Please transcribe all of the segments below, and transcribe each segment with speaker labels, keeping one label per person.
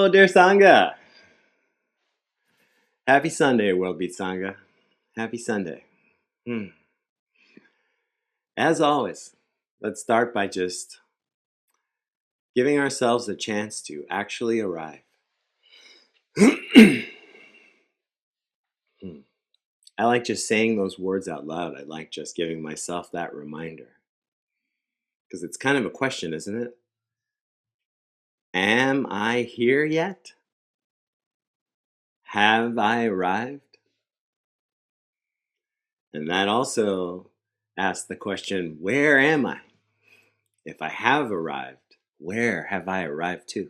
Speaker 1: Hello, dear Sangha. Happy Sunday, World Beat Sangha. Happy Sunday. As always, let's start by just giving ourselves a chance to actually arrive. I like just saying those words out loud. I like just giving myself that reminder. Because it's kind of a question, isn't it? Am I here yet? Have I arrived? And that also asks the question, where am I? If I have arrived, where have I arrived to?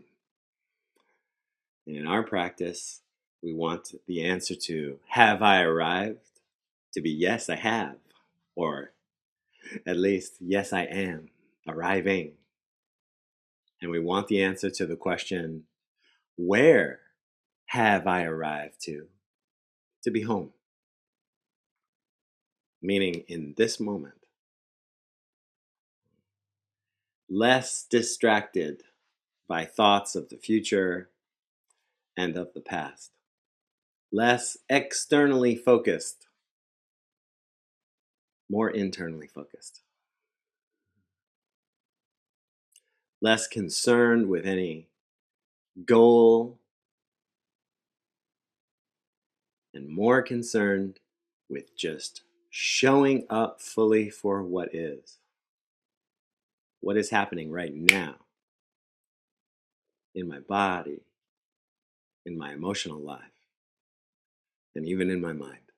Speaker 1: And in our practice, we want the answer to have I arrived to be yes, I have, or at least yes, I am arriving. And we want the answer to the question, where have I arrived to be home? Meaning in this moment. Less distracted by thoughts of the future and of the past. Less externally focused, more internally focused. Less concerned with any goal and more concerned with just showing up fully for what is happening right now in my body, in my emotional life, and even in my mind.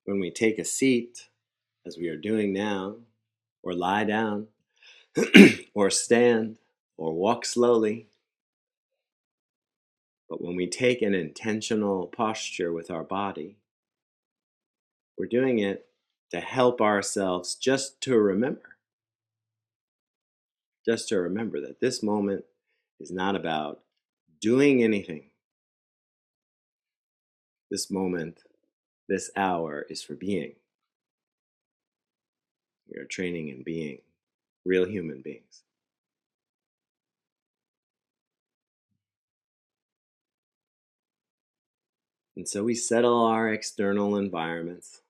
Speaker 1: When we take a seat, as we are doing now, or lie down, or stand, or walk slowly, but when we take an intentional posture with our body, we're doing it to help ourselves just to remember that this moment is not about doing anything. This moment, this hour is for being. We are training in being real human beings. And so we settle our external environments,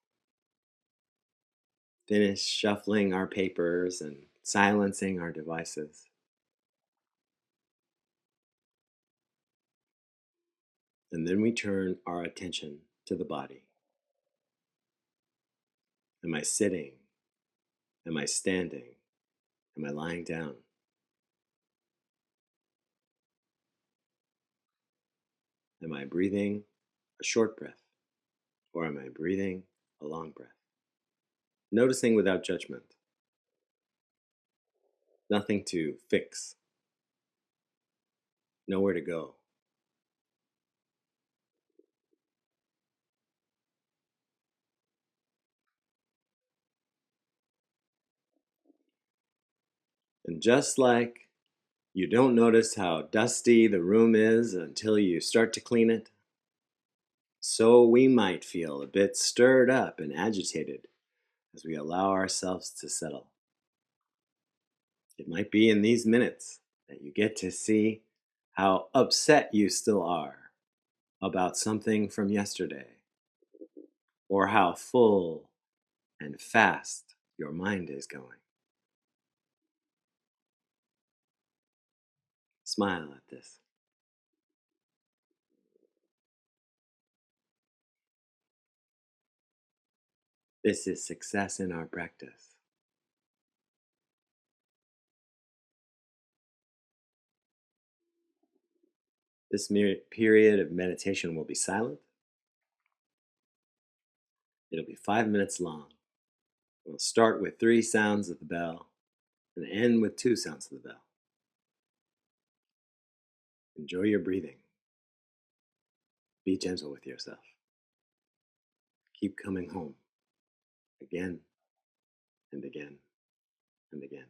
Speaker 1: finish shuffling our papers and silencing our devices. And then we turn our attention to the body. Am I sitting? Am I standing? Am I lying down? Am I breathing a short breath? Or am I breathing a long breath? Noticing without judgment. Nothing to fix. Nowhere to go. And just like you don't notice how dusty the room is until you start to clean it, so we might feel a bit stirred up and agitated as we allow ourselves to settle. It might be in these minutes that you get to see how upset you still are about something from yesterday, or how full and fast your mind is going. Smile at this. This is success in our practice. This period of meditation will be silent. It'll be 5 minutes long. We'll start with 3 sounds of the bell and end with 2 sounds of the bell. Enjoy your breathing. Be gentle with yourself. Keep coming home again and again and again.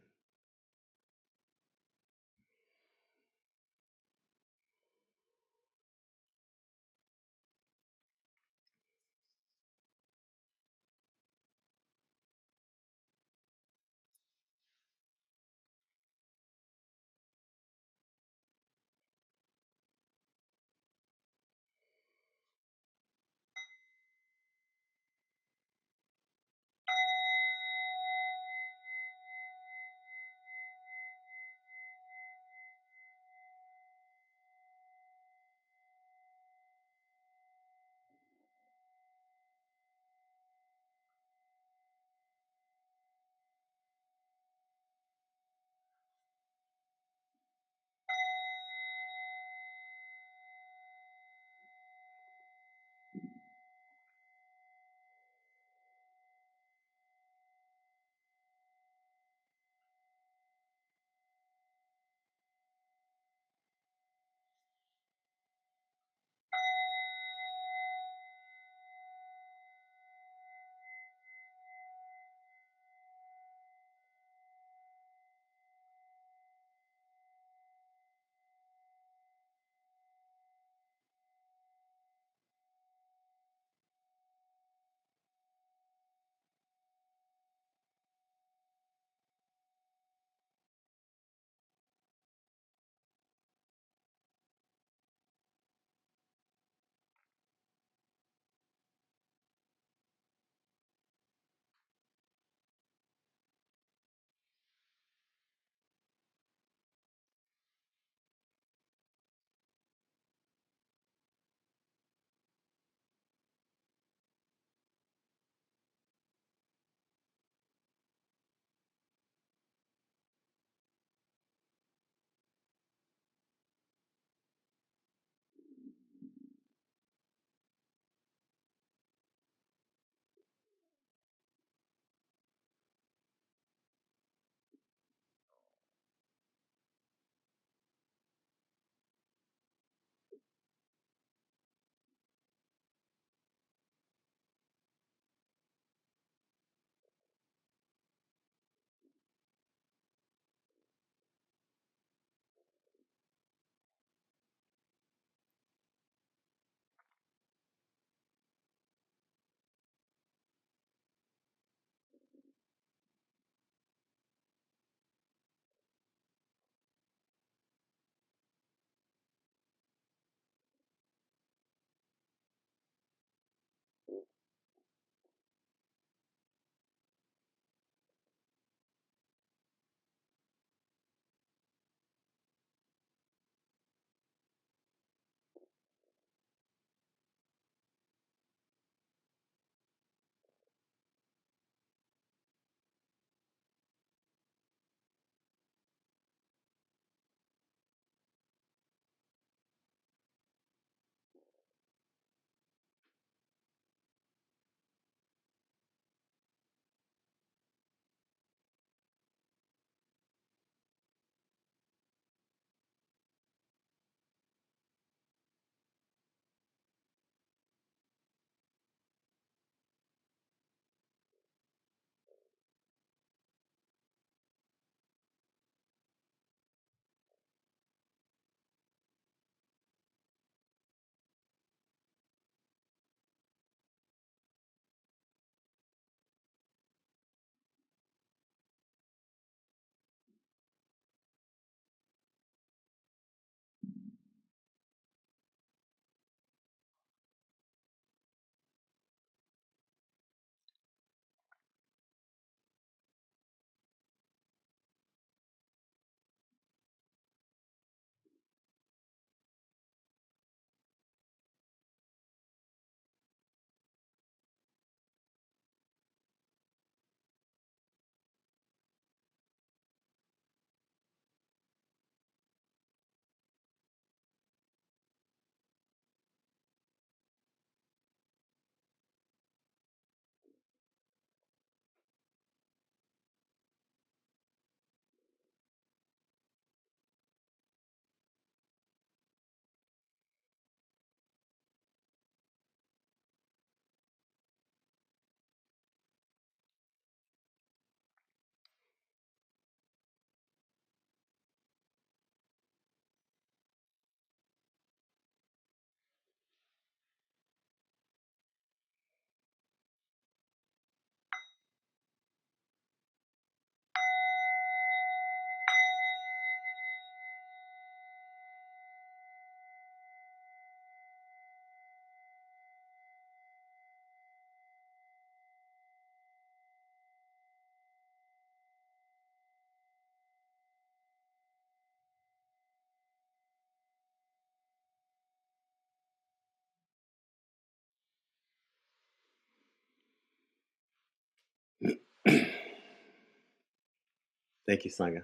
Speaker 1: Thank you, Sangha.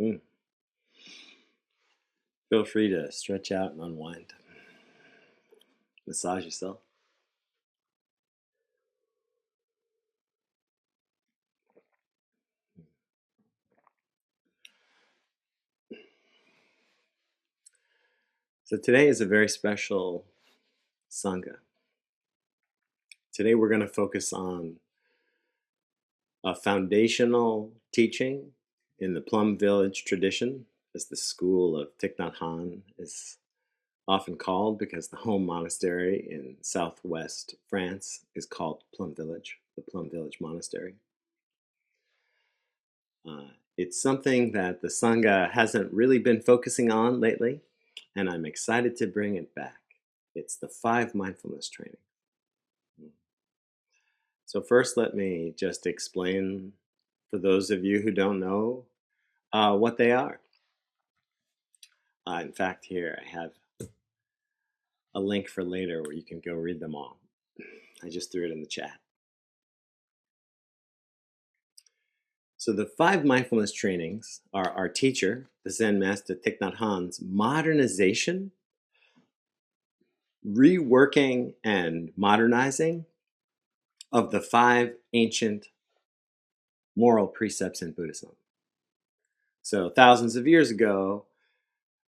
Speaker 1: Mm. Feel free to stretch out and unwind. Massage yourself. So today is a very special Sangha. Today we're going to focus on a foundational teaching in the Plum Village tradition, as the school of Thich Nhat Hanh is often called, because the home monastery in southwest France is called Plum Village, the Plum Village Monastery. It's something that the Sangha hasn't really been focusing on lately, and I'm excited to bring it back. It's the Five Mindfulness Trainings. So first, let me just explain, for those of you who don't know, what they are. In fact, here I have a link for later where you can go read them all. I just threw it in the chat. So the Five Mindfulness Trainings are our teacher, the Zen Master Thich Nhat Hanh's modernization, reworking, and modernizing of the five ancient moral precepts in Buddhism. So thousands of years ago,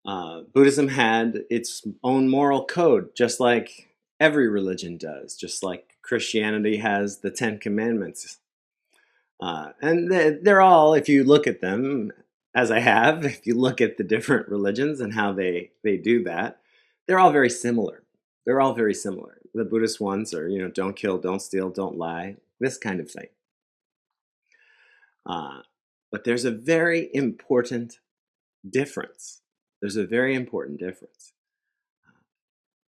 Speaker 1: Buddhism had its own moral code, just like every religion does, just like Christianity has the Ten Commandments. And they're all, if you look at them, as I have, if you look at the different religions and how they do that, they're all very similar. They're all very similar. The Buddhist ones are, don't kill, don't steal, don't lie, this kind of thing. But there's a very important difference. There's a very important difference.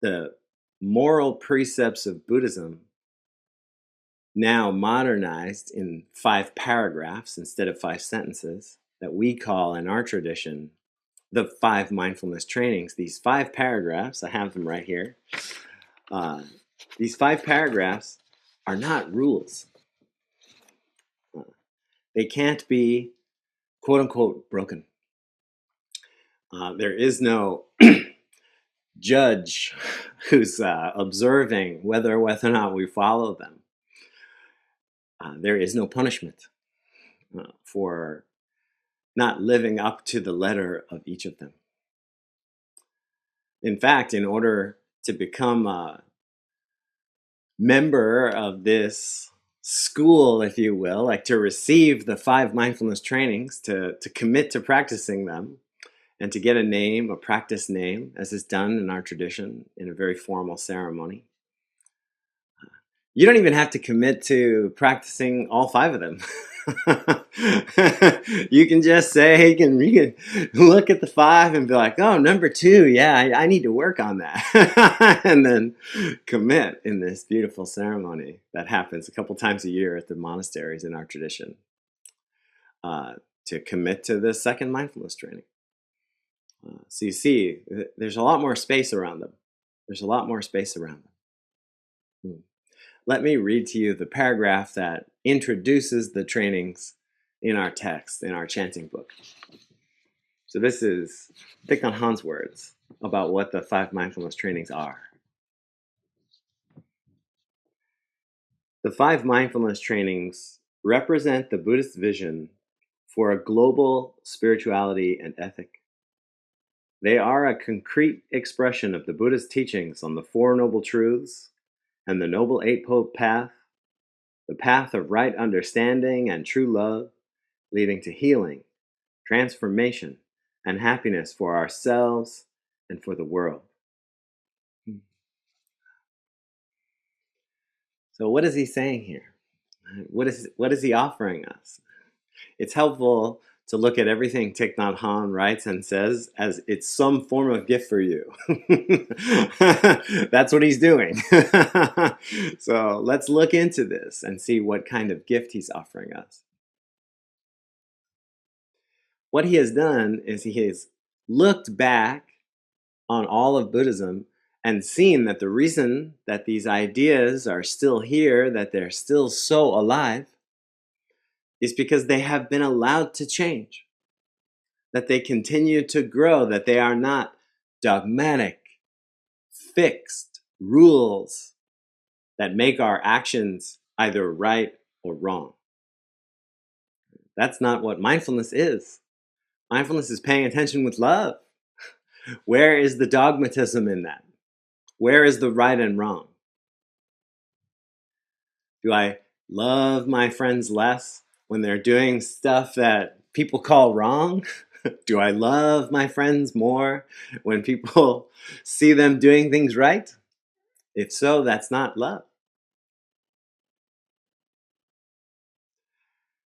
Speaker 1: The moral precepts of Buddhism, now modernized in 5 paragraphs instead of 5 sentences, that we call in our tradition the 5 mindfulness trainings. These 5 paragraphs, I have them right here. These 5 paragraphs are not rules. They can't be, quote unquote, broken. There is no judge who's observing whether or not we follow them. There is no punishment for not living up to the letter of each of them. In fact, in order to become a member of this school, if you will, like to receive the 5 mindfulness trainings, to commit to practicing them, and to get a name, a practice name, as is done in our tradition in a very formal ceremony, you don't even have to commit to practicing all 5 of them. You can just say, you can look at the 5 and be like, oh, number 2, yeah, I need to work on that. And then commit in this beautiful ceremony that happens a couple times a year at the monasteries in our tradition, to commit to the second mindfulness training. So you see, there's a lot more space around them. There's a lot more space around them. Let me read to you the paragraph that introduces the trainings in our text, in our chanting book. So this is Thich Nhat Hanh's words about what the 5 mindfulness trainings are. The 5 mindfulness trainings represent the Buddhist vision for a global spirituality and ethic. They are a concrete expression of the Buddhist teachings on the 4 Noble Truths and the Noble Eightfold Path, the path of right understanding and true love, leading to healing, transformation, and happiness for ourselves and for the world. So what is he saying here? What is he offering us? It's helpful to look at everything Thich Nhat Hanh writes and says as it's some form of gift for you. That's what he's doing. So let's look into this and see what kind of gift he's offering us. What he has done is he has looked back on all of Buddhism and seen that the reason that these ideas are still here, that they're still so alive, is because they have been allowed to change, that they continue to grow, that they are not dogmatic, fixed rules that make our actions either right or wrong. That's not what mindfulness is. Mindfulness is paying attention with love. Where is the dogmatism in that? Where is the right and wrong? Do I love my friends less when they're doing stuff that people call wrong? Do I love my friends more when people see them doing things right? If so, that's not love.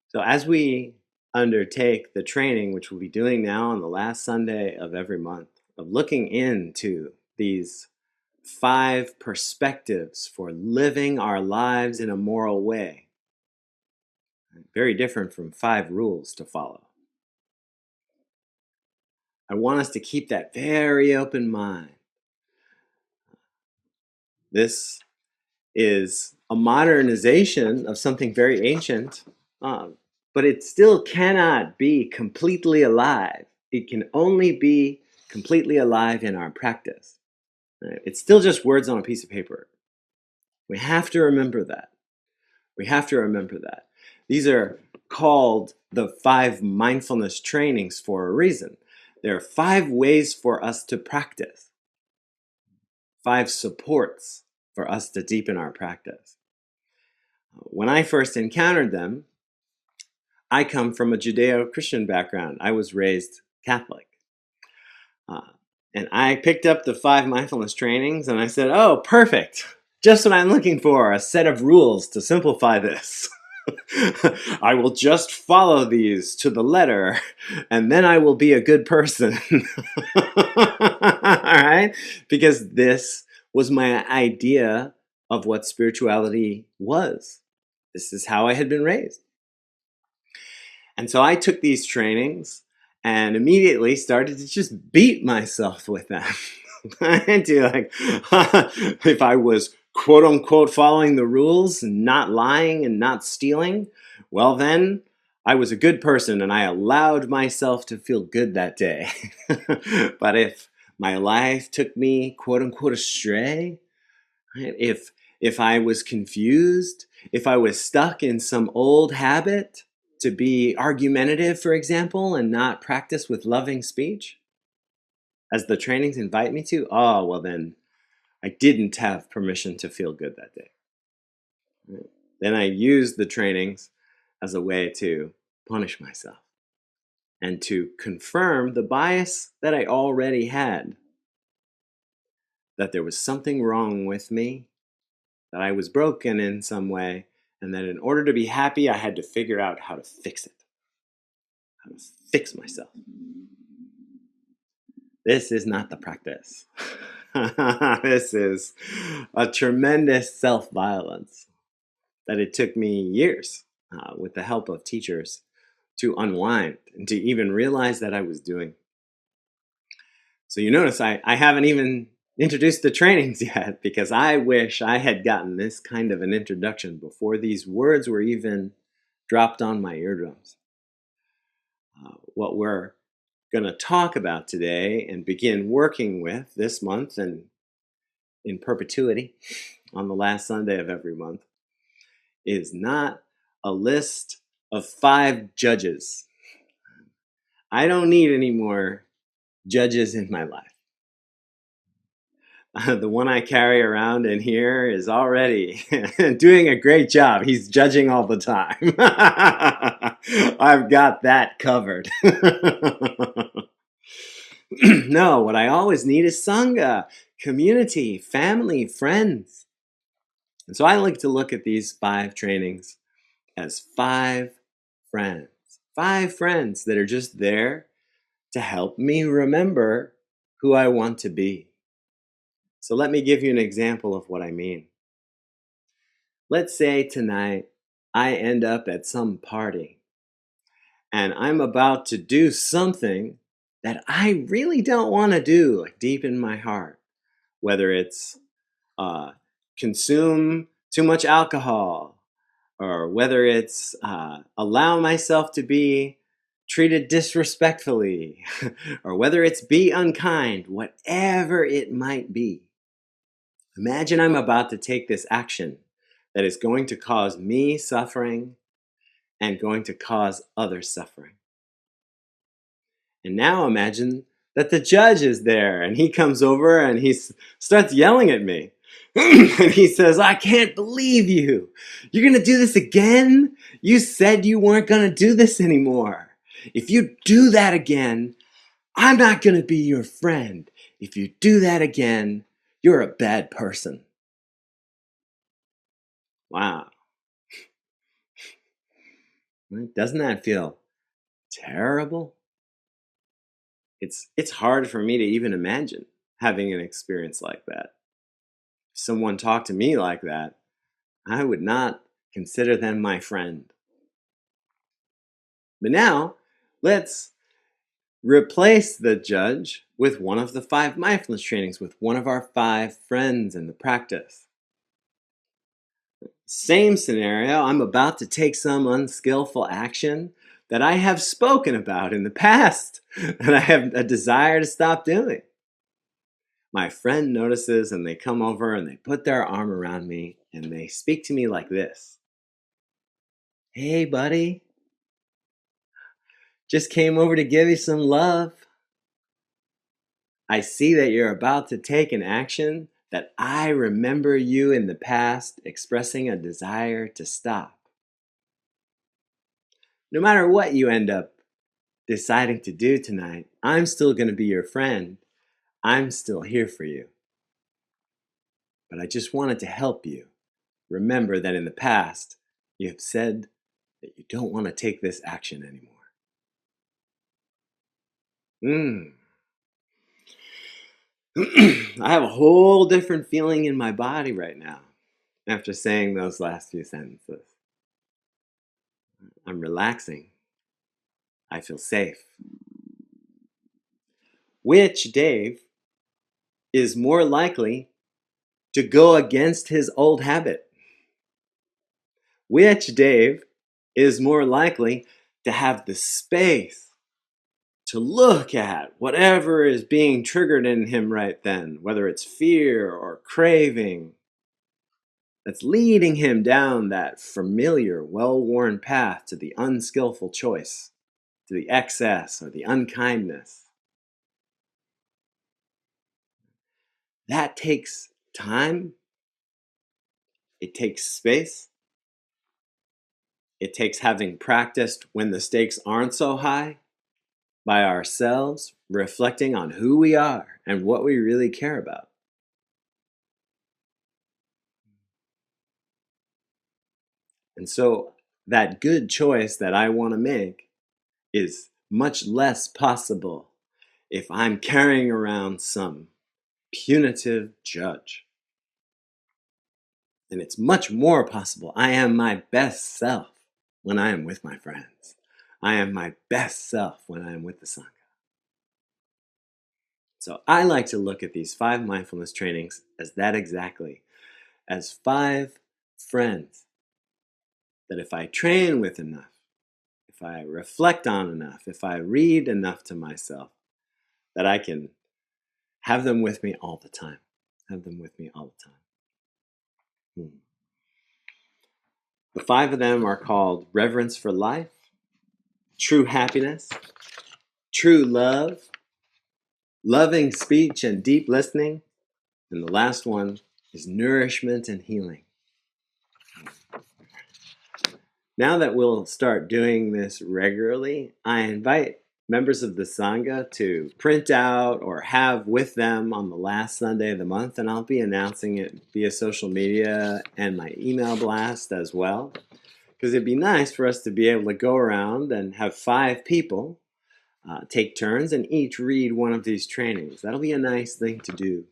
Speaker 1: So as we undertake the training, which we'll be doing now on the last Sunday of every month, of looking into these 5 perspectives for living our lives in a moral way, very different from 5 rules to follow. I want us to keep that very open mind. This is a modernization of something very ancient, but it still cannot be completely alive. It can only be completely alive in our practice. It's still just words on a piece of paper. We have to remember that. We have to remember that. These are called the 5 mindfulness trainings for a reason. There are 5 ways for us to practice, 5 supports for us to deepen our practice. When I first encountered them, I come from a Judeo-Christian background. I was raised Catholic. And I picked up the 5 mindfulness trainings and I said, oh, perfect. Just what I'm looking for, a set of rules to simplify this. I will just follow these to the letter and then I will be a good person. All right? Because this was my idea of what spirituality was. This is how I had been raised. And so I took these trainings and immediately started to just beat myself with them. If I was quote unquote following the rules, not lying and not stealing, well then I was a good person and I allowed myself to feel good that day. But if my life took me quote unquote astray, right? If I was confused, if I was stuck in some old habit to be argumentative, for example, and not practice with loving speech, as the trainings invite me to, oh, well then I didn't have permission to feel good that day. Right? Then I used the trainings as a way to punish myself and to confirm the bias that I already had, that there was something wrong with me, that I was broken in some way, and that in order to be happy, I had to figure out how to fix it, how to fix myself. This is not the practice. This is a tremendous self-violence that it took me years, with the help of teachers, to unwind and to even realize that I was doing. So you notice I haven't even introduced the trainings yet, because I wish I had gotten this kind of an introduction before these words were even dropped on my eardrums. What we're going to talk about today and begin working with this month and in perpetuity on the last Sunday of every month is not a list of 5 judges. I don't need any more judges in my life. The one I carry around in here is already doing a great job. He's judging all the time. I've got that covered. No, what I always need is Sangha, community, family, friends. And so I like to look at these 5 trainings as 5 friends. 5 friends that are just there to help me remember who I want to be. So let me give you an example of what I mean. Let's say tonight I end up at some party and I'm about to do something that I really don't want to do, like deep in my heart. Whether it's consume too much alcohol, or whether it's allow myself to be treated disrespectfully, or whether it's be unkind, whatever it might be. Imagine I'm about to take this action that is going to cause me suffering and going to cause others suffering. And now imagine that the judge is there and he comes over and he starts yelling at me. And he says, I can't believe you. You're going to do this again? You said you weren't going to do this anymore. If you do that again, I'm not going to be your friend. If you do that again, you're a bad person. Wow. Doesn't that feel terrible? It's hard for me to even imagine having an experience like that. If someone talked to me like that, I would not consider them my friend. But now, let's replace the judge with one of the 5 mindfulness trainings, with one of our 5 friends in the practice. Same scenario, I'm about to take some unskillful action that I have spoken about in the past and I have a desire to stop doing. My friend notices and they come over and they put their arm around me and they speak to me like this. Hey, buddy. Just came over to give you some love. I see that you're about to take an action that I remember you in the past expressing a desire to stop. No matter what you end up deciding to do tonight, I'm still going to be your friend. I'm still here for you. But I just wanted to help you. Remember that in the past, you have said that you don't want to take this action anymore. I have a whole different feeling in my body right now after saying those last few sentences. I'm relaxing. I feel safe. Which Dave is more likely to go against his old habit? Which Dave is more likely to have the space to look at whatever is being triggered in him right then, whether it's fear or craving, that's leading him down that familiar, well-worn path to the unskillful choice, to the excess or the unkindness. That takes time. It takes space. It takes having practiced when the stakes aren't so high, by ourselves, reflecting on who we are and what we really care about. And so that good choice that I want to make is much less possible if I'm carrying around some punitive judge. And it's much more possible. I am my best self when I am with my friends. I am my best self when I am with the Sangha. So I like to look at these 5 mindfulness trainings as that exactly, as 5 friends that if I train with enough, if I reflect on enough, if I read enough to myself, that I can have them with me all the time. Have them with me all the time. The 5 of them are called reverence for life, true happiness, true love, loving speech and deep listening, and the last one is nourishment and healing. Now that we'll start doing this regularly, I invite members of the Sangha to print out or have with them on the last Sunday of the month, and I'll be announcing it via social media and my email blast as well, because it'd be nice for us to be able to go around and have 5 people take turns and each read one of these trainings. That'll be a nice thing to do.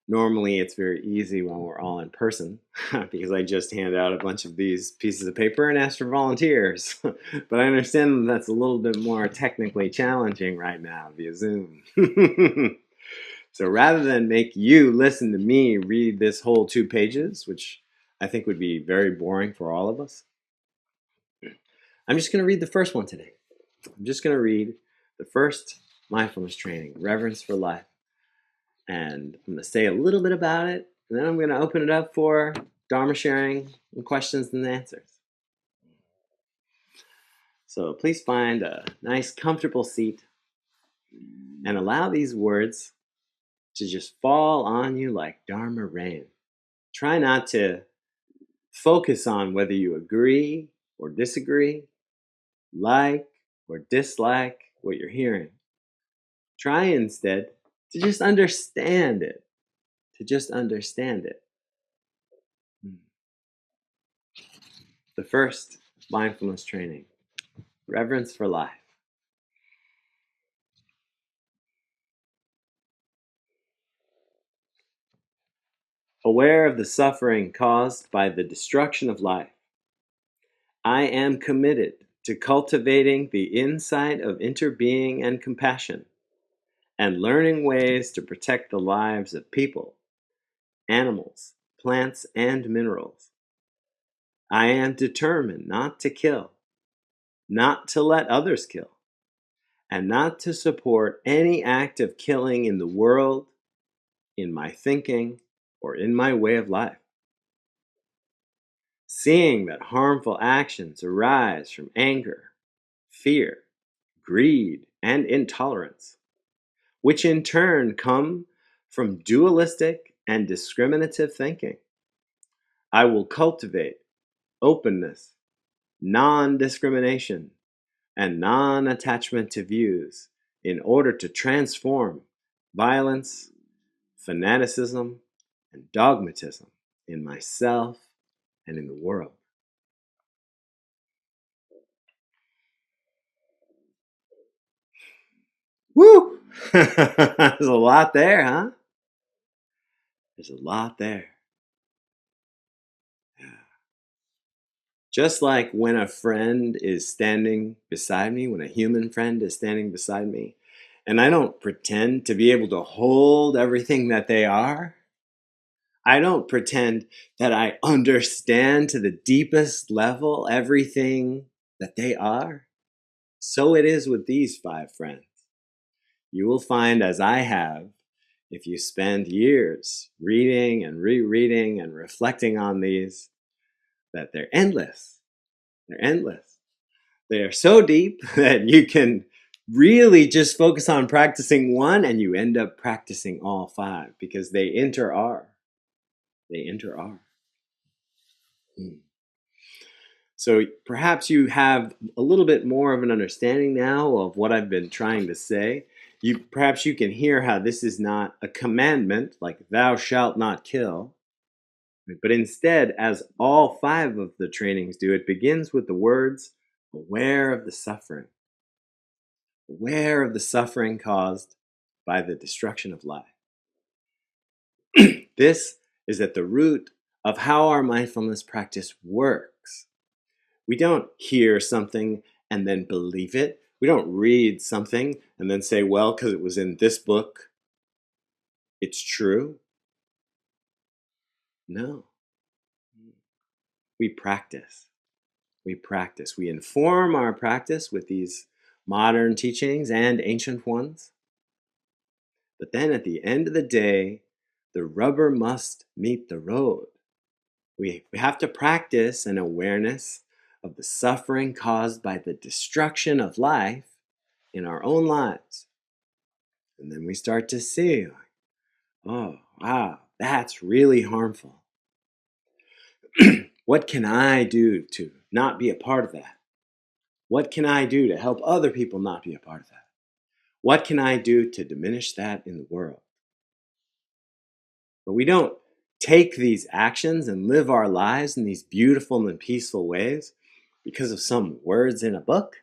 Speaker 1: Normally, it's very easy when we're all in person because I just hand out a bunch of these pieces of paper and ask for volunteers. But I understand that's a little bit more technically challenging right now via Zoom. So rather than make you listen to me read this whole 2 pages, which I think would be very boring for all of us. I'm just going to read the first one today. I'm just going to read the first mindfulness training, Reverence for Life. And I'm going to say a little bit about it, and then I'm going to open it up for Dharma sharing and questions and answers. So please find a nice, comfortable seat and allow these words to just fall on you like Dharma rain. Try not to focus on whether you agree or disagree, like or dislike what you're hearing. Try instead to just understand it. The first mindfulness training, Reverence for Life. Aware of the suffering caused by the destruction of life, I am committed to cultivating the insight of interbeing and compassion, and learning ways to protect the lives of people, animals, plants, and minerals. I am determined not to kill, not to let others kill, and not to support any act of killing in the world, in my thinking, or in my way of life. Seeing that harmful actions arise from anger, fear, greed, and intolerance, which in turn come from dualistic and discriminative thinking, I will cultivate openness, non-discrimination, and non-attachment to views in order to transform violence, fanaticism, and dogmatism in myself and in the world. Woo! There's a lot there, huh? There's a lot there. Yeah. Just like when a friend is standing beside me, when a human friend is standing beside me, and I don't pretend to be able to hold everything that they are. I don't pretend that I understand to the deepest level everything that they are. So it is with these 5 friends. You will find, as I have, if you spend years reading and rereading and reflecting on these, that they're endless. They're endless. They are so deep that you can really just focus on practicing one and you end up practicing all 5 because they inter-are. They inter-are. So perhaps you have a little bit more of an understanding now of what I've been trying to say. Perhaps you can hear how this is not a commandment like thou shalt not kill, but instead, as all 5 of the trainings do, it begins with the words, aware of the suffering. Aware of the suffering caused by the destruction of life. This is at the root of how our mindfulness practice works. We don't hear something and then believe it. We don't read something and then say, well, because it was in this book, it's true. No. We practice. We practice. We inform our practice with these modern teachings and ancient ones. But then at the end of the day, the rubber must meet the road. We have to practice an awareness of the suffering caused by the destruction of life in our own lives. And then we start to see, oh, wow, that's really harmful. What can I do to not be a part of that? What can I do to help other people not be a part of that? What can I do to diminish that in the world? But we don't take these actions and live our lives in these beautiful and peaceful ways because of some words in a book.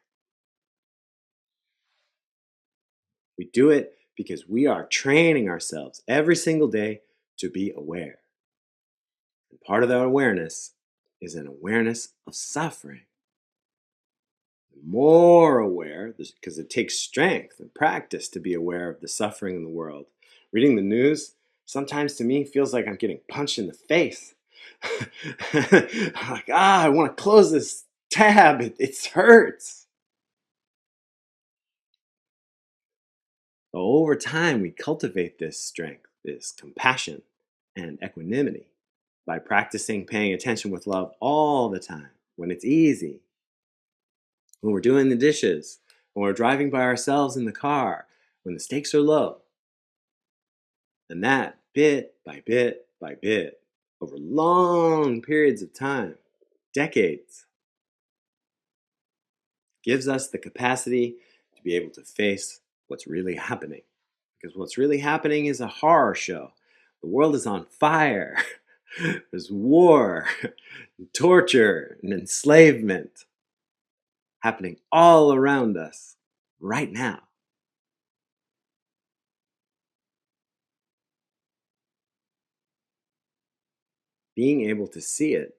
Speaker 1: We do it because we are training ourselves every single day to be aware. And part of that awareness is an awareness of suffering. More aware, because it takes strength and practice to be aware of the suffering in the world. Reading the news sometimes to me feels like I'm getting punched in the face. I'm like, I want to close this tab. It hurts. But over time, we cultivate this strength, this compassion, and equanimity by practicing paying attention with love all the time, when it's easy, when we're doing the dishes, when we're driving by ourselves in the car, when the stakes are low. And that, bit by bit by bit, over long periods of time, decades, gives us the capacity to be able to face what's really happening. Because what's really happening is a horror show. The world is on fire. There's war, torture, and enslavement happening all around us right now. Being able to see it,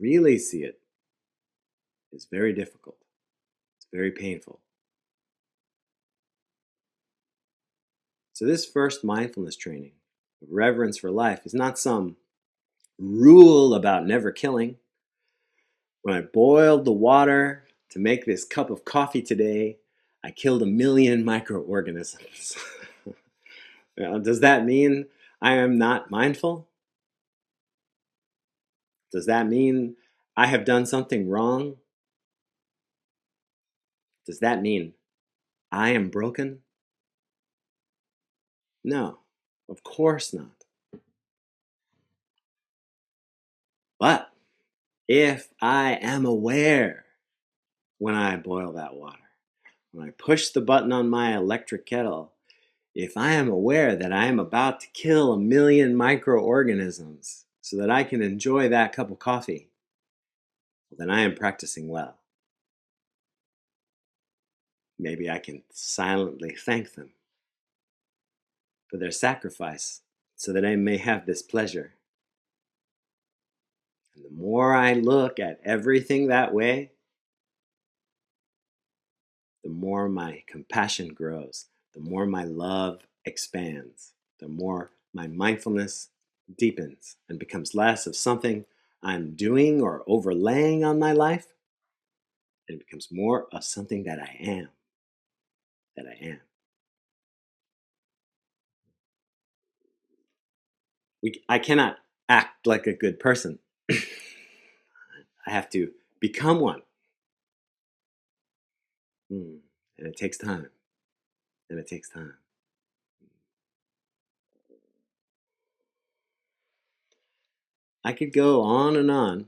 Speaker 1: really see it, is very difficult. It's very painful. So this first mindfulness training of reverence for life is not some rule about never killing. When I boiled the water to make this cup of coffee today, I killed 1 million microorganisms. Does that mean I am not mindful? Does that mean I have done something wrong? Does that mean I am broken? No, of course not. But if I am aware when I boil that water, when I push the button on my electric kettle, if I am aware that I am about to kill 1 million microorganisms so that I can enjoy that cup of coffee, then I am practicing well. Maybe I can silently thank them for their sacrifice so that I may have this pleasure. And the more I look at everything that way, the more my compassion grows, the more my love expands, the more my mindfulness deepens and becomes less of something I'm doing or overlaying on my life, and it becomes more of something that I am. That I am. I cannot act like a good person. I have to become one. And it takes time. And it takes time. I could go on,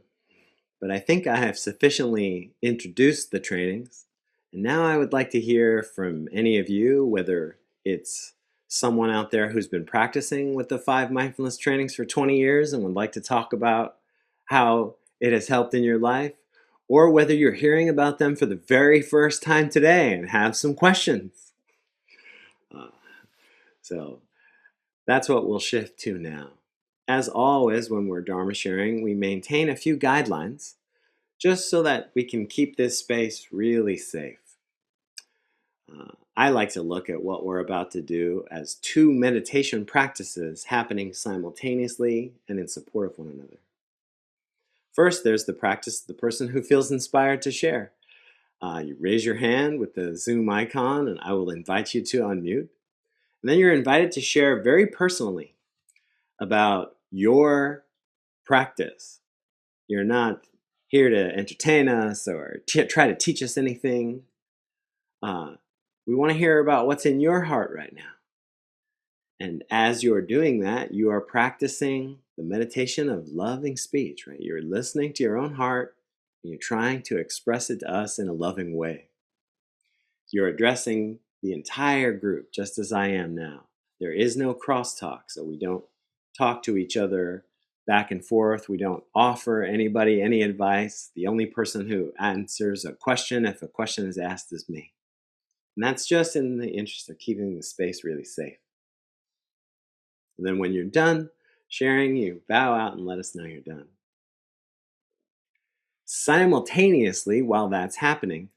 Speaker 1: but I think I have sufficiently introduced the trainings. And now I would like to hear from any of you, whether it's someone out there who's been practicing with the 5 mindfulness trainings for 20 years and would like to talk about how it has helped in your life, or whether you're hearing about them for the very first time today and have some questions. So that's what we'll shift to now. As always, when we're Dharma sharing, we maintain a few guidelines just so that we can keep this space really safe. I like to look at what we're about to do as 2 meditation practices happening simultaneously and in support of one another. First, there's the practice of the person who feels inspired to share. You raise your hand with the Zoom icon, and I will invite you to unmute. And then you're invited to share very personally about your practice. You're not here to entertain us or try to teach us anything. We want to hear about what's in your heart right now. And as you're doing that, you are practicing the meditation of loving speech, right? You're listening to your own heart, and you're trying to express it to us in a loving way. You're addressing the entire group, just as I am now. There is no crosstalk, so we don't talk to each other back and forth. We don't offer anybody any advice. The only person who answers a question, if a question is asked, is me. And that's just in the interest of keeping the space really safe. And then when you're done sharing, you bow out and let us know you're done. Simultaneously, while that's happening,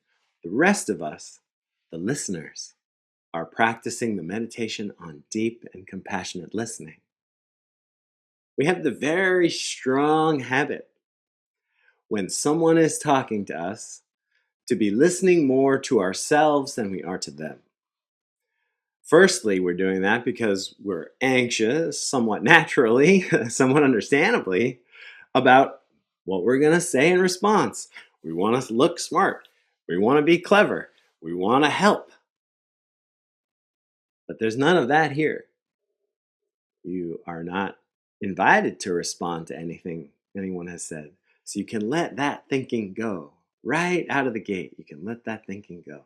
Speaker 1: the rest of us, the listeners, are practicing the meditation on deep and compassionate listening. We have the very strong habit when someone is talking to us to be listening more to ourselves than we are to them. Firstly, we're doing that because we're anxious, somewhat naturally, somewhat understandably, about what we're going to say in response. We want to look smart. We want to be clever. We want to help. But there's none of that here. You are not invited to respond to anything anyone has said. So you can let that thinking go right out of the gate. You can let that thinking go.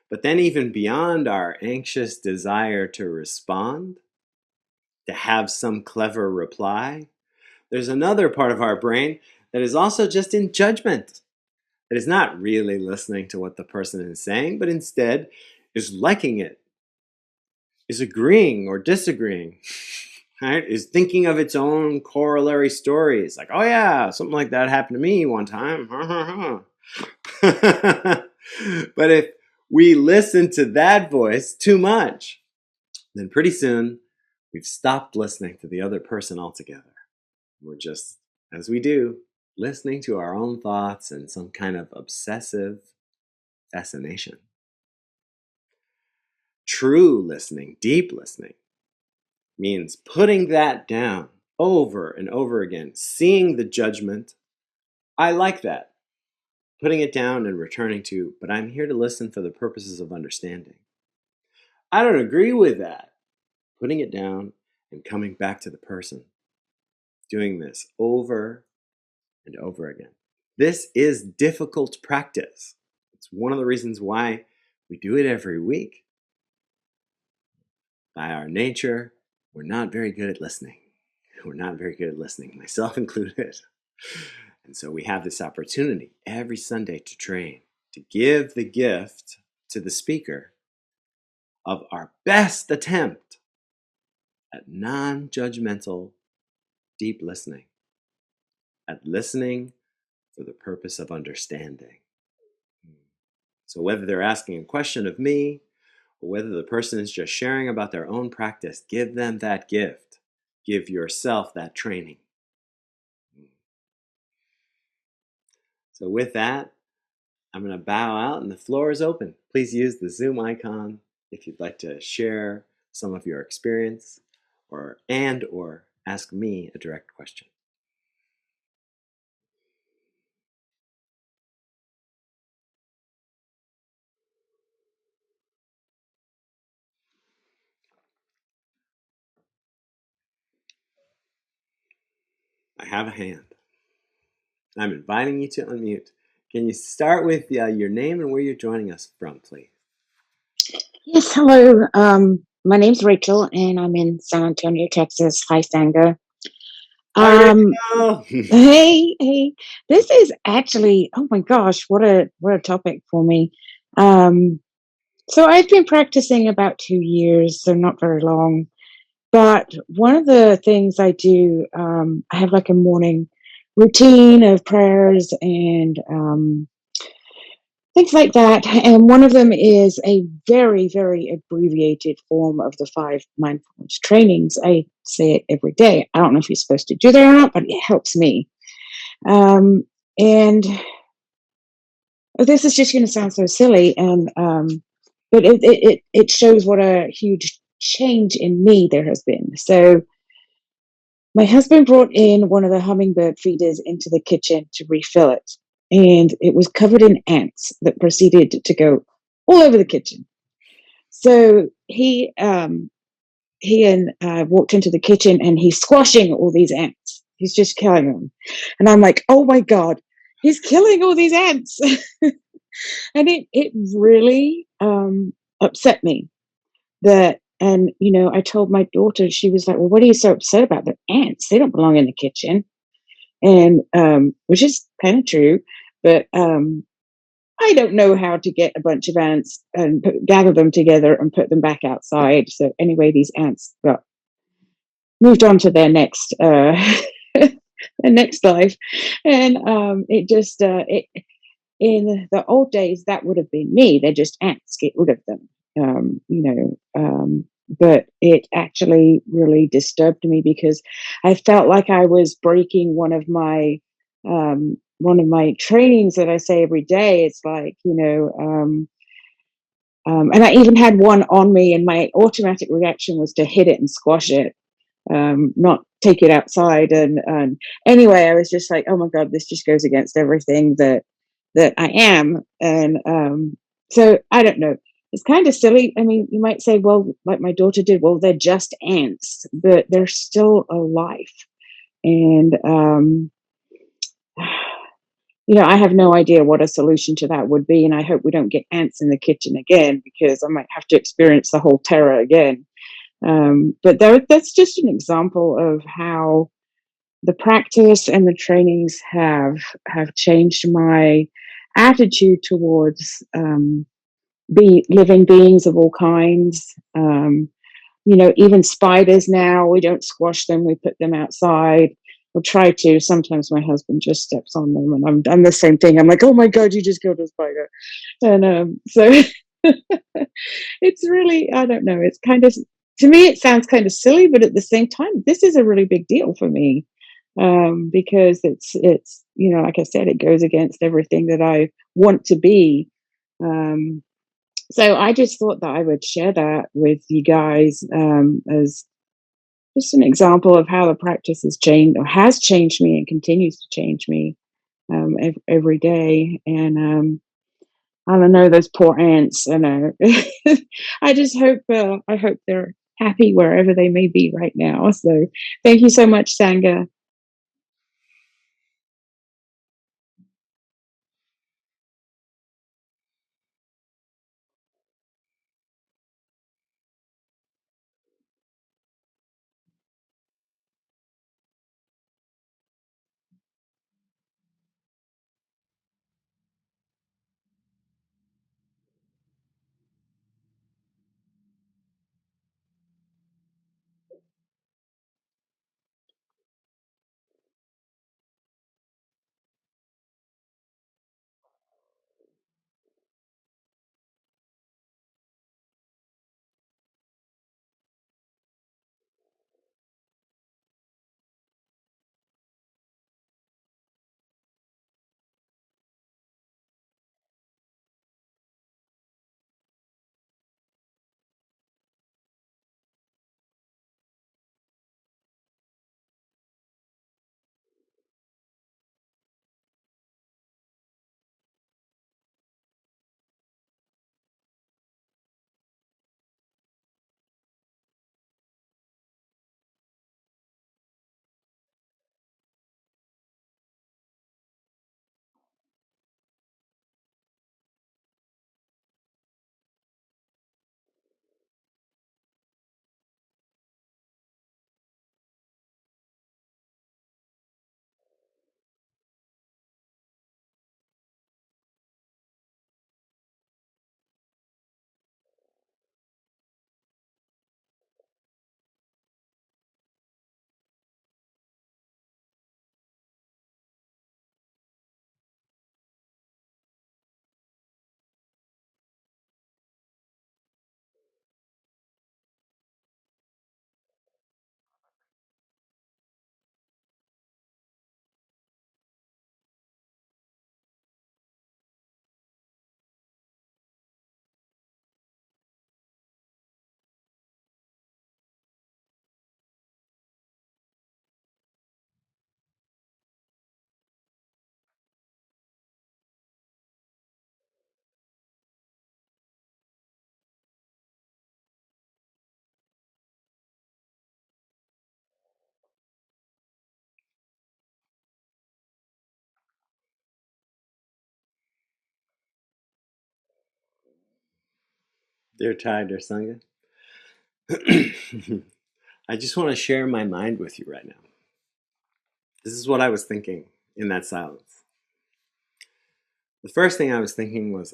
Speaker 1: But then, even beyond our anxious desire to respond, to have some clever reply, there's another part of our brain that is also just in judgment. It is not really listening to what the person is saying, but instead is liking it, is agreeing or disagreeing, right? Is thinking of its own corollary stories. Like, oh yeah, something like that happened to me one time. But if we listen to that voice too much, then pretty soon we've stopped listening to the other person altogether. We're just, as we do, listening to our own thoughts and some kind of obsessive fascination. True listening, deep listening, means putting that down over and over again, seeing the judgment. I like that. Putting it down and returning to, but I'm here to listen for the purposes of understanding. I don't agree with that. Putting it down and coming back to the person. Doing this over and over again. This is difficult practice. It's one of the reasons why we do it every week. By our nature, we're not very good at listening. We're not very good at listening, myself included. And so we have this opportunity every Sunday to train, to give the gift to the speaker of our best attempt at non-judgmental, deep listening, at listening for the purpose of understanding. So whether they're asking a question of me, or whether the person is just sharing about their own practice, give them that gift. Give yourself that training. So with that, I'm going to bow out and the floor is open. Please use the Zoom icon if you'd like to share some of your experience or ask me a direct question. I have a hand. I'm inviting you to unmute. Can you start with your name and where you're joining us from, please?
Speaker 2: Yes, hello. My name's Rachel, and I'm in San Antonio, Texas. Hi, Sangha.
Speaker 1: Hi, Rachel.
Speaker 2: Hey. This is actually, oh my gosh, what a topic for me. So I've been practicing about 2 years, so not very long. But one of the things I do, I have like a morning routine of prayers and things like that. And one of them is a very, very abbreviated form of the Five Mindfulness Trainings. I say it every day. I don't know if you're supposed to do that or not, but it helps me. And this is just going to sound so silly, and but it shows what a huge change in me there has been. So my husband brought in one of the hummingbird feeders into the kitchen to refill it, and it was covered in ants that proceeded to go all over the kitchen. So he and walked into the kitchen, and he's squashing all these ants. He's just killing them, and I'm like, oh my god, he's killing all these ants, and it really upset me that. And I told my daughter, she was like, well, what are you so upset about? The ants, they don't belong in the kitchen. And which is kind of true, but I don't know how to get a bunch of ants and gather them together and put them back outside. So anyway, these ants got moved on to their next their next life, and it just in the old days that would have been me. They're just ants. Get rid of them. but it actually really disturbed me because I felt like I was breaking one of my trainings that I say every day. It's like, and I even had one on me, and my automatic reaction was to hit it and squash it, not take it outside. And anyway, I was just like, oh my God, this just goes against everything that I am. And so I don't know. It's kind of silly. I mean, you might say, well, like my daughter did, well, they're just ants, but they're still a life. And, I have no idea what a solution to that would be. And I hope we don't get ants in the kitchen again, because I might have to experience the whole terror again. But that's just an example of how the practice and the trainings have changed my attitude towards living beings of all kinds. Even spiders now, we don't squash them; we put them outside. We'll try to. Sometimes my husband just steps on them, and I'm the same thing. I'm like, oh my God, you just killed a spider, and so it's really, I don't know. It's kind of, to me, it sounds kind of silly, but at the same time, this is a really big deal for me, because it's like I said, it goes against everything that I want to be. Um, so I just thought that I would share that with you guys, as just an example of how the practice has changed, or has changed me, and continues to change me every day. And I don't know, those poor ants. I know. I just hope. I hope they're happy wherever they may be right now. So, thank you so much, Sangha.
Speaker 1: Dear Thai, dear Sangha, I just want to share my mind with you right now. This is what I was thinking in that silence. The first thing I was thinking was,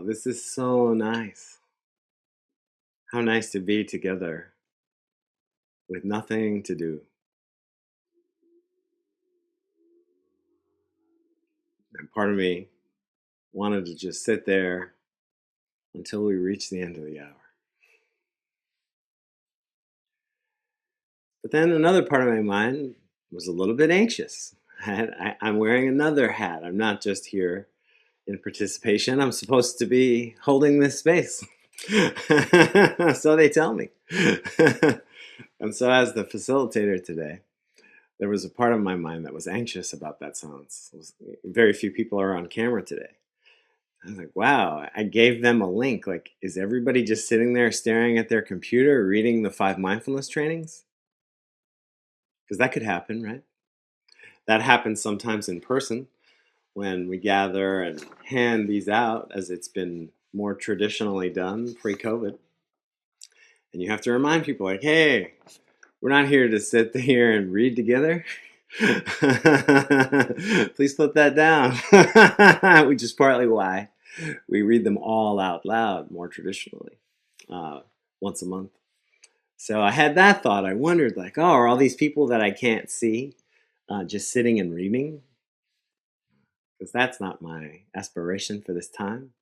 Speaker 1: this is so nice. How nice to be together with nothing to do. And part of me wanted to just sit there until we reach the end of the hour. But then another part of my mind was a little bit anxious. I'm wearing another hat. I'm not just here in participation. I'm supposed to be holding this space. So they tell me. And so as the facilitator today, there was a part of my mind that was anxious about that silence. Very few people are on camera today. I was like, wow, I gave them a link. Like, is everybody just sitting there staring at their computer, reading the 5 mindfulness trainings? Because that could happen, right? That happens sometimes in person when we gather and hand these out as it's been more traditionally done pre-COVID. And you have to remind people like, hey, we're not here to sit here and read together. Please put that down. Which is partly why we read them all out loud more traditionally, once a month. So I had that thought. I wondered, like, oh, are all these people that I can't see just sitting and reading? Because that's not my aspiration for this time.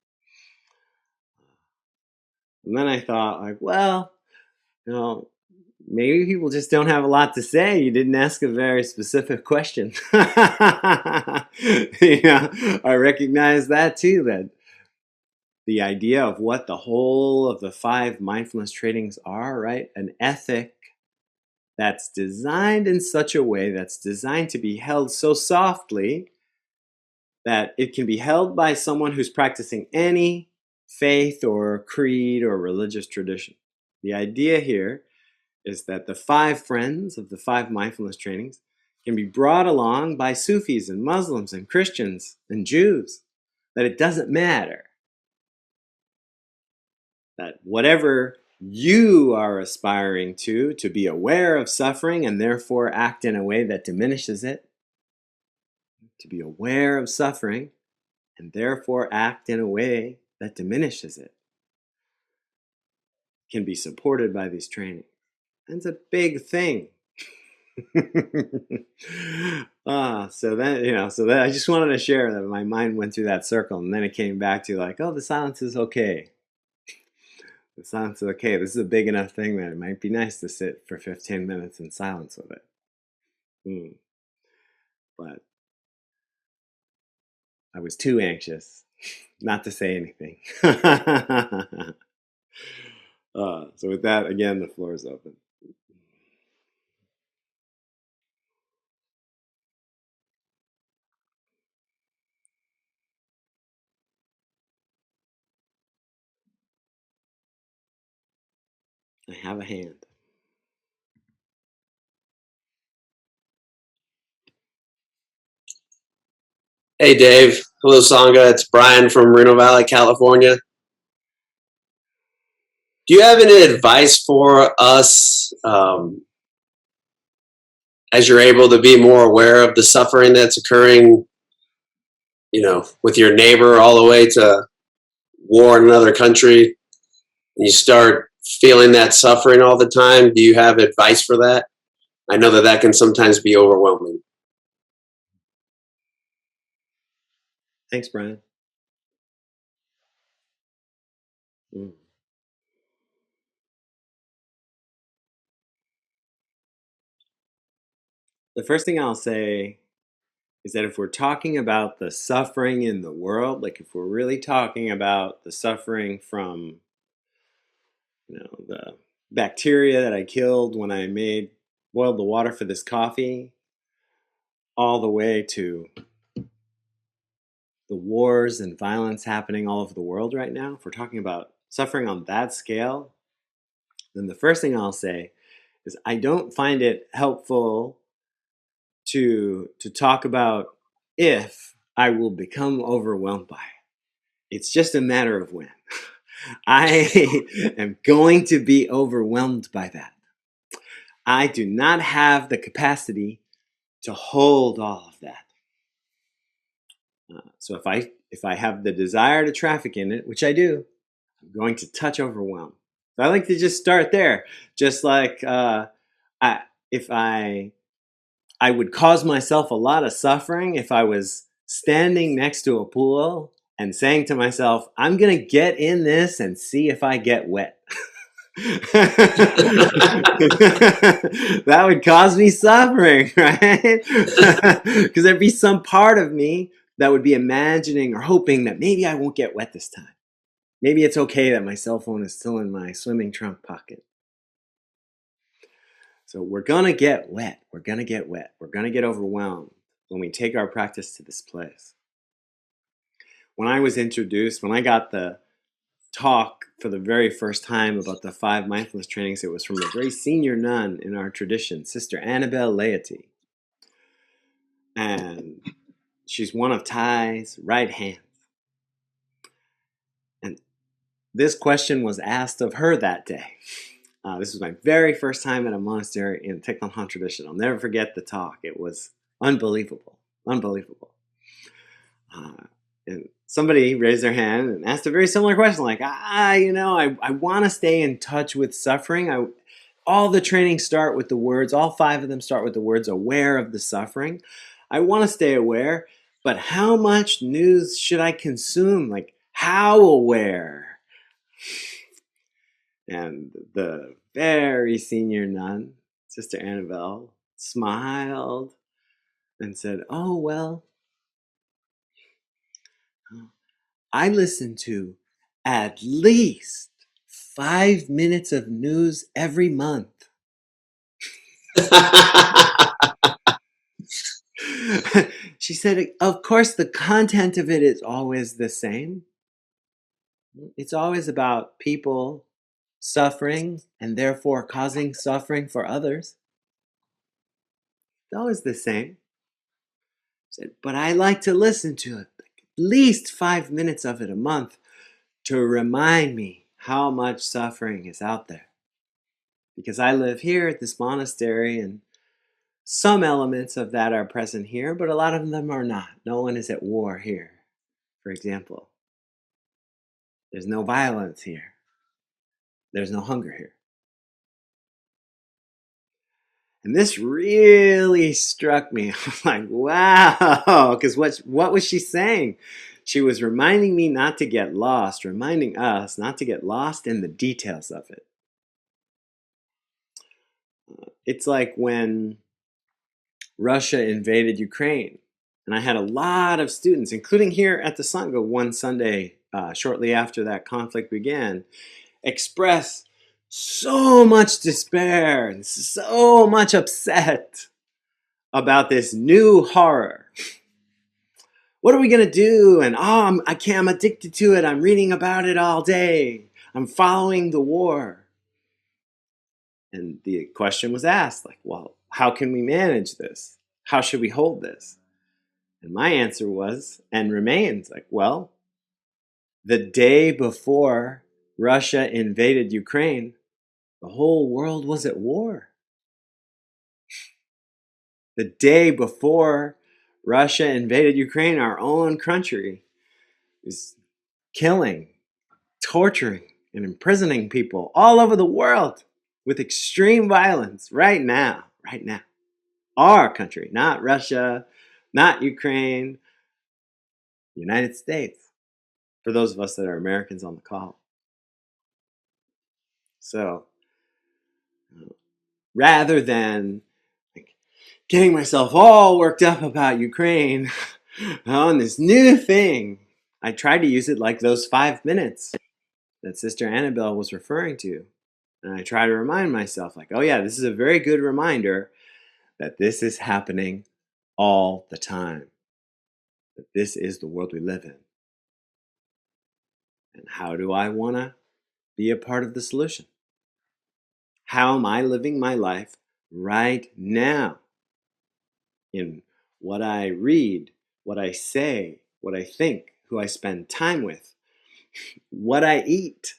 Speaker 1: And then I thought, like, well, maybe people just don't have a lot to say. You didn't ask a very specific question. I recognize that too, that the idea of what the whole of the 5 mindfulness trainings are, right? An ethic that's designed in such a way that's designed to be held so softly that it can be held by someone who's practicing any faith or creed or religious tradition. The idea here is that the 5 friends of the 5 mindfulness trainings can be brought along by Sufis and Muslims and Christians and Jews, that it doesn't matter. That whatever you are aspiring to be aware of suffering and therefore act in a way that diminishes it, to be aware of suffering and therefore act in a way that diminishes it, can be supported by these trainings. And it's a big thing. So that I just wanted to share that my mind went through that circle, and then it came back to like, oh, the silence is okay. The silence is okay. This is a big enough thing that it might be nice to sit for 15 minutes in silence with it. But I was too anxious not to say anything. So with that, again, the floor is open. I have a hand.
Speaker 3: Hey, Dave. Hello, Sangha. It's Brian from Reno Valley, California. Do you have any advice for us as you're able to be more aware of the suffering that's occurring, with your neighbor all the way to war in another country, and you start feeling that suffering all the time? Do you have advice for that? I know that can sometimes be overwhelming.
Speaker 1: Thanks, Brian. The first thing I'll say is that if we're talking about the suffering in the world, like if we're really talking about the suffering from, the bacteria that I killed when I boiled the water for this coffee, all the way to the wars and violence happening all over the world right now, if we're talking about suffering on that scale, then the first thing I'll say is I don't find it helpful to talk about if I will become overwhelmed by it. It's just a matter of when. I am going to be overwhelmed by that. I do not have the capacity to hold all of that. So if I have the desire to traffic in it, which I do, I'm going to touch overwhelm. So I like to just start there. Just like if I would cause myself a lot of suffering if I was standing next to a pool and saying to myself, I'm going to get in this and see if I get wet. That would cause me suffering, right? Because there'd be some part of me that would be imagining or hoping that maybe I won't get wet this time. Maybe it's okay that my cell phone is still in my swimming trunk pocket. So we're going to get wet. We're going to get wet. We're going to get overwhelmed when we take our practice to this place. When I got the talk for the very first time about the 5 mindfulness trainings, it was from a very senior nun in our tradition, Sister Annabelle Laity. And she's one of Thai's right hands. And this question was asked of her that day. This was my very first time at a monastery in Thich Nhat Hanh tradition. I'll never forget the talk. It was unbelievable. Unbelievable. And somebody raised their hand and asked a very similar question, like, I want to stay in touch with suffering. All the trainings start with the words, all 5 of them start with the words, aware of the suffering. I want to stay aware, but how much news should I consume? Like, how aware? And the very senior nun, Sister Annabelle, smiled and said, oh, well, I listen to at least 5 minutes of news every month. She said, of course, the content of it is always the same. It's always about people suffering and therefore causing suffering for others. It's always the same. She said, but I like to listen to it, at least 5 minutes of it a month, to remind me how much suffering is out there. Because I live here at this monastery, and some elements of that are present here, but a lot of them are not. No one is at war here, for example. There's no violence here. There's no hunger here. And this really struck me. I'm like, wow, because what was she saying? She was reminding me not to get lost, reminding us not to get lost in the details of it. It's like when Russia invaded Ukraine. And I had a lot of students, including here at the Sangha one Sunday shortly after that conflict began, express so much despair and so much upset about this new horror. What are we going to do? And I'm addicted to it. I'm reading about it all day. I'm following the war. And the question was asked, like, well, how can we manage this? How should we hold this? And my answer was, and remains, like, well, the day before Russia invaded Ukraine, the whole world was at war. The day before Russia invaded Ukraine, our own country was killing, torturing, and imprisoning people all over the world with extreme violence right now. Our country, not Russia, not Ukraine, the United States, for those of us that are Americans on the call. So, rather than getting myself all worked up about Ukraine on this new thing, I tried to use it like those 5 minutes that Sister Annabelle was referring to. And I try to remind myself, like, oh yeah, this is a very good reminder that this is happening all the time. That this is the world we live in. And how do I want to be a part of the solution? How am I living my life right now? In what I read, what I say, what I think, who I spend time with, what I eat,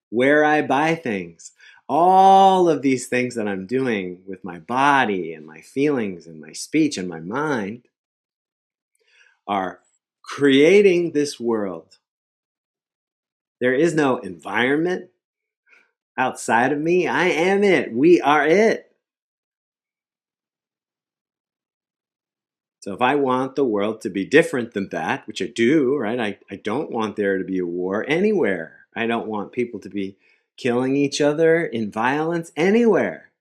Speaker 1: where I buy things. All of these things that I'm doing with my body and my feelings and my speech and my mind are creating this world. There is no environment outside of me. I am it. We are it. So if I want the world to be different than that, which I do, right? I don't want there to be a war anywhere. I don't want people to be killing each other in violence anywhere.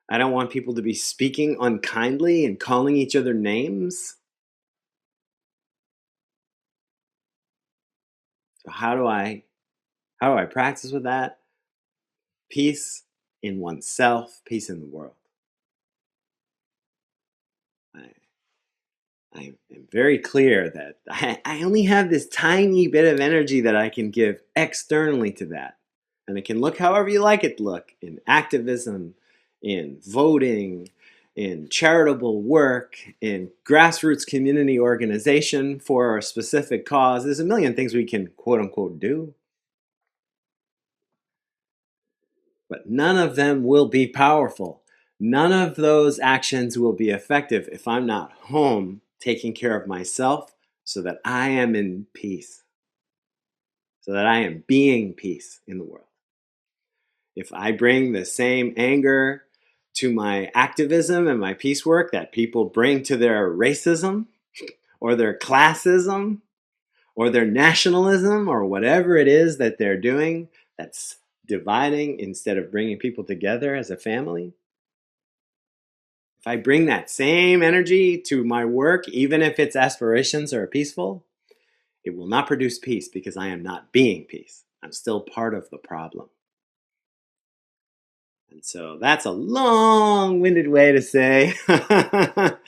Speaker 1: I don't want people to be speaking unkindly and calling each other names. So how do I practice with that? Peace in oneself, peace in the world. I am very clear that I only have this tiny bit of energy that I can give externally to that. And it can look however you like it to look, in activism, in voting, in charitable work, in grassroots community organization for a specific cause. There's a million things we can quote unquote do. But none of them will be powerful. None of those actions will be effective if I'm not home taking care of myself so that I am in peace, so that I am being peace in the world. If I bring the same anger to my activism and my peace work that people bring to their racism or their classism or their nationalism or whatever it is that they're doing that's dividing instead of bringing people together as a family, if I bring that same energy to my work, even if its aspirations are peaceful, it will not produce peace because I am not being peace. I'm still part of the problem. And so that's a long-winded way to say that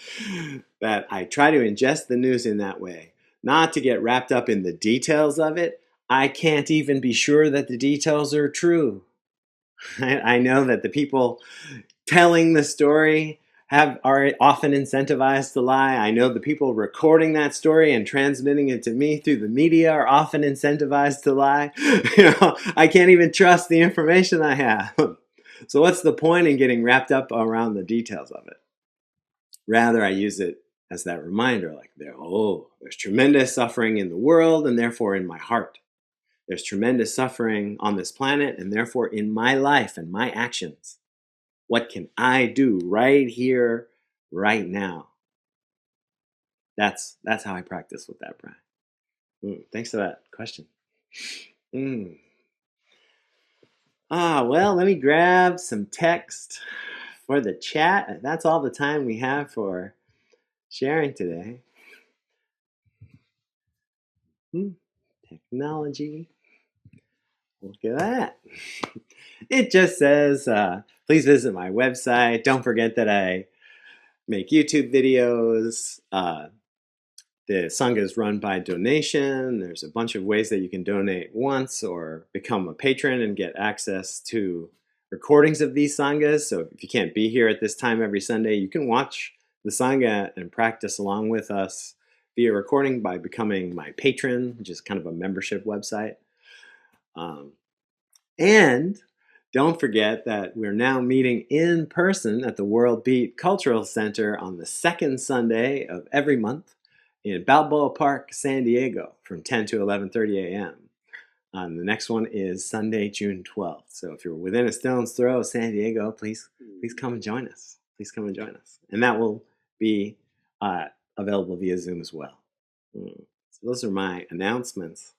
Speaker 1: I try to ingest the news in that way, not to get wrapped up in the details of it. I can't even be sure that the details are true. I know that the people telling the story are often incentivized to lie. I know the people recording that story and transmitting it to me through the media are often incentivized to lie. I can't even trust the information I have. So what's the point in getting wrapped up around the details of it? Rather, I use it as that reminder, like, there's tremendous suffering in the world and therefore in my heart. There's tremendous suffering on this planet and therefore in my life and my actions. What can I do right here, right now? That's how I practice with that, Brian. Thanks for that question. Well, let me grab some text for the chat. That's all the time we have for sharing today. Technology. Look at that. It just says, please visit my website. Don't forget that I make YouTube videos. The Sangha is run by donation. There's a bunch of ways that you can donate once or become a patron and get access to recordings of these Sanghas. So if you can't be here at this time every Sunday, you can watch the Sangha and practice along with us via recording by becoming my patron, which is kind of a membership website. And don't forget that we're now meeting in person at the World Beat Cultural Center on the second Sunday of every month in Balboa Park, San Diego, from 10 to 11:30 a.m. The next one is Sunday, June 12th. So if you're within a stone's throw of San Diego, please come and join us. Please come and join us. And that will be available via Zoom as well. So those are my announcements.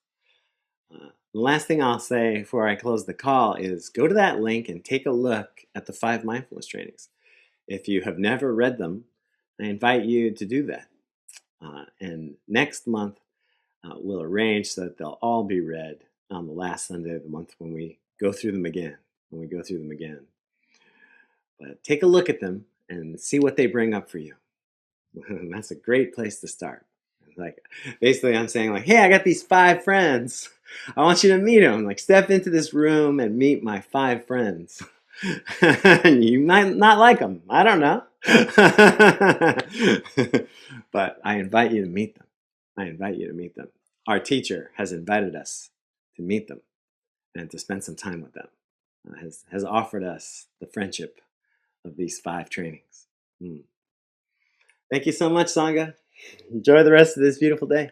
Speaker 1: The last thing I'll say before I close the call is go to that link and take a look at the 5 Mindfulness Trainings. If you have never read them, I invite you to do that. And next month, we'll arrange so that they'll all be read on the last Sunday of the month when we go through them again. But take a look at them and see what they bring up for you. That's a great place to start. Like, basically I'm saying, like, hey, I got these 5 friends. I want you to meet them. Like, step into this room and meet my 5 friends. And you might not like them. I don't know. But I invite you to meet them. Our teacher has invited us to meet them and to spend some time with them. Has offered us the friendship of these 5 trainings. Thank you so much, Sangha. Enjoy the rest of this beautiful day.